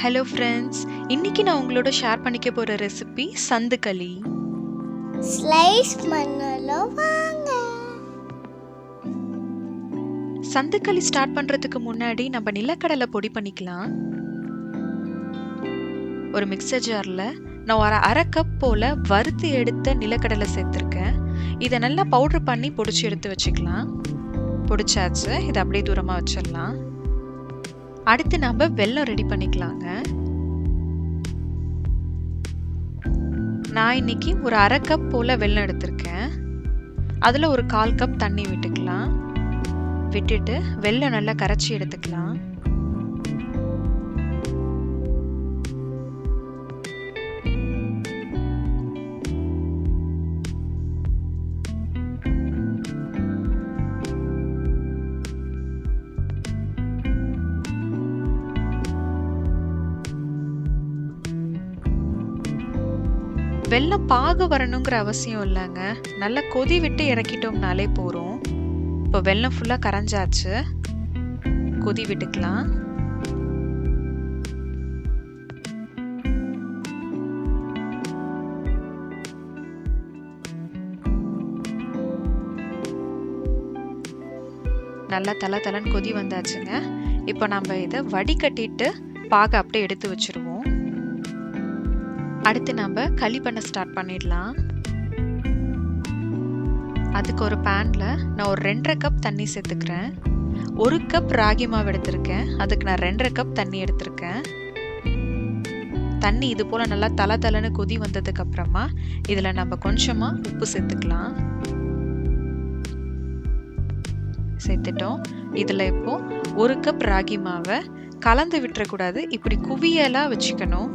Hello friends, இன்னைக்கு நான் உங்களோட ஷேர் பண்ணிக்க போகிற ரெசிபி சந்துக்களி. ஸ்லைஸ் பண்ணலாம் வாங்க. சந்துக்களி ஸ்டார்ட் பண்ணுறதுக்கு முன்னாடி நம்ம நிலக்கடலை பொடி பண்ணிக்கலாம். ஒரு மிக்சர் ஜாரில் நான் ஒரு அரை கப் போல் வறுத்து எடுத்த நிலக்கடலை சேர்த்துருக்கேன். இதை நல்லா பவுட்ரு பண்ணி பொடிச்சு எடுத்து வச்சுக்கலாம். பொடிச்சாச்சு, இதை அப்படியே தூரமாக வச்சிடலாம். அடுத்து நம்ம வெல்லம் ரெடி பண்ணிக்கலாங்க. நான் இன்னைக்கு ஒரு அரை கப் போல வெல்லம் எடுத்திருக்கேன். அதில் ஒரு 1/4 கப் தண்ணி விட்டுக்கலாம். விட்டுட்டு வெல்லம் நல்லா கரைச்சி எடுத்துக்கலாம். வெல்லம் பாகு வரணுங்கிற அவசியம் இல்லைங்க. நல்லா கொதி விட்டு இறக்கிட்டோம்னாலே போகிறோம். இப்போ வெல்லம் ஃபுல்லாக கரைஞ்சாச்சு. கொதி விட்டுக்கலாம். நல்லா தலன்னு கொதி வந்தாச்சுங்க. இப்போ நம்ம இதை வடிகட்டிட்டு பாகு அப்படியே எடுத்து வச்சிருவோம். அடுத்து நம்ம களி பண்ண ஸ்டார்ட் பண்ணிடலாம். அதுக்கு ஒரு பேன்ல நான் ஒரு 2.5 கப் தண்ணி சேர்த்துக்கிறேன். 1 கப் ராகி மாவு எடுத்திருக்கேன். அதுக்கு நான் 2.5 கப் தண்ணி எடுத்திருக்கேன். தண்ணி இது போல நல்லா தலன்னு கொதி வந்ததுக்கு அப்புறமா இதுல நம்ம கொஞ்சமா உப்பு சேர்த்துக்கலாம். சேர்த்துட்டோம். இதுல இப்போ 1 கப் ராகி மாவை கலந்து விட்டுறக்கூடாது, இப்படி குவியலா வச்சுக்கணும்.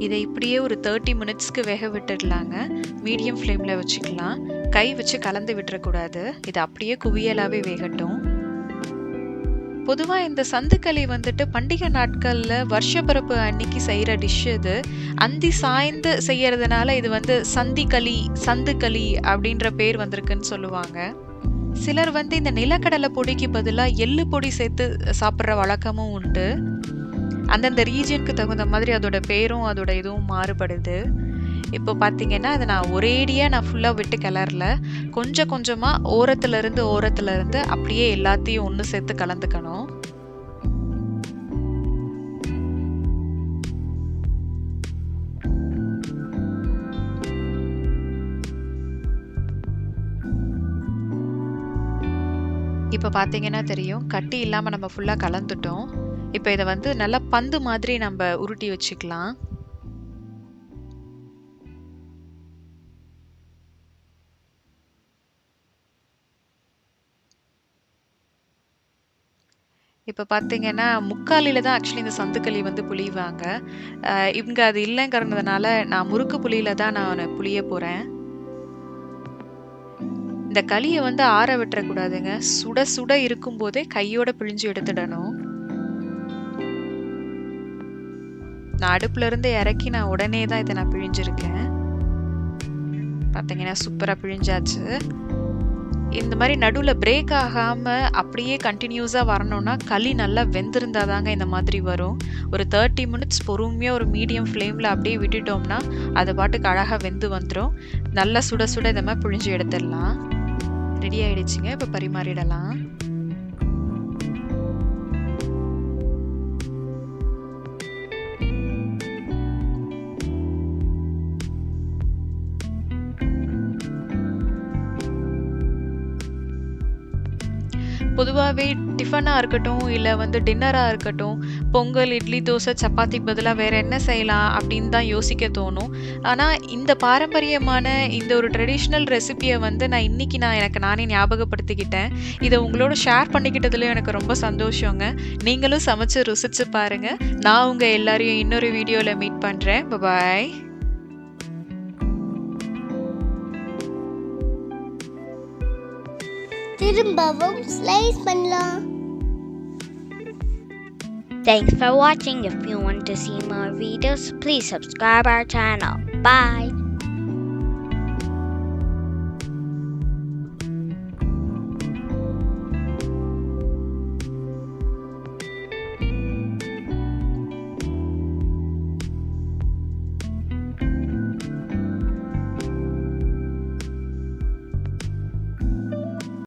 இதை இப்படியே ஒரு 30 மினிட்ஸ்க்கு வேக விட்டுடலாங்க. மீடியம் ஃப்ளேமில் வச்சுக்கலாம். கை வச்சு கலந்து விட்டுறக்கூடாது. இது அப்படியே குவியலாகவே வேகட்டும். பொதுவாக இந்த சந்துக்களி வந்துட்டு பண்டிகை நாட்களில் வருஷப்பிறப்பு அன்னைக்கு செய்கிற டிஷ் இது. அந்தி சாய்ந்து செய்யறதுனால இது வந்து சந்துக்களி அப்படின்ற பேர் வந்திருக்குன்னு சொல்லுவாங்க. சிலர் வந்து இந்த நிலக்கடலை பொடிக்கு பதிலாக எள்ளு பொடி சேர்த்து சாப்பிட்ற வழக்கமும் உண்டு. அந்தந்த ரீஜனுக்கு தகுந்த மாதிரி அதோட பேரும் அதோட இதுவும் மாறுபடுது. இப்போ பார்த்தீங்கன்னா அதை நான் ஒரேடியாக ஃபுல்லாக விட்டு கிளறல. கொஞ்சமாக ஓரத்துல இருந்து அப்படியே எல்லாத்தையும் ஒன்று சேர்த்து கலந்துக்கணும். இப்போ பார்த்தீங்கன்னா தெரியும், கட்டி இல்லாமல் நம்ம ஃபுல்லாக கலந்துட்டோம். இப்போ இதை வந்து நல்லா பந்து மாதிரி நம்ம உருட்டி வச்சுக்கலாம். இப்போ பார்த்தீங்கன்னா முக்காலில தான் ஆக்சுவலி இந்த சந்துக்களி வந்து புளிவாங்க. இவங்க அது இல்லைங்கிறதுனால நான் முறுக்கு புளியில தான் நான் புளிய போகிறேன். இந்த களியை வந்து ஆற விட்டுறக்கூடாதுங்க. சுட சுட இருக்கும்போதே கையோட பிழிஞ்சு எடுத்துடணும். நான் அடுப்புல இருந்து இறக்கி நான் உடனே தான் இதை நான் பிழிஞ்சிருக்கேன். பார்த்தீங்கன்னா சூப்பராக பிழிஞ்சாச்சு. இந்த மாதிரி நடுவில் பிரேக் ஆகாமல் அப்படியே கண்டினியூஸாக வரணும்னா களி நல்லா வெந்திருந்தாதாங்க இந்த மாதிரி வரும். ஒரு 30 மினிட்ஸ் பொறுமையாக ஒரு மீடியம் ஃப்ளேமில் அப்படியே விட்டுட்டோம்னா அது பாட்டுக்கு அழகாக வெந்து வந்துடும். நல்லா சுட சுட இந்த மாதிரி பிழிஞ்சு எடுத்துடலாம். ரெடி ஆயிடுச்சுங்க. இப்போ பரிமாறிடலாம். பொதுவாகவே டிஃபனாக இருக்கட்டும், இல்லை வந்து டின்னராக இருக்கட்டும், பொங்கல், இட்லி, தோசை, சப்பாத்திக்கு பதிலாக வேறு என்ன செய்யலாம் அப்படின்னு தான் யோசிக்க தோணும். ஆனால் இந்த பாரம்பரியமான இந்த ஒரு ட்ரெடிஷ்னல் ரெசிபியை வந்து எனக்கு நானே ஞாபகப்படுத்திக்கிட்டேன். இதை உங்களோட ஷேர் பண்ணிக்கிட்டதுல எனக்கு ரொம்ப சந்தோஷங்க. நீங்களும் சமைச்சு ருசிச்சு பாருங்கள். நான் உங்கள் எல்லாரையும் இன்னொரு வீடியோவில் மீட் பண்ணுறேன். பாய். திரும்பவும் ஸ்லைஸ் பண்ணலாம். Thanks for watching. If you want to see more videos, please subscribe our channel. Bye.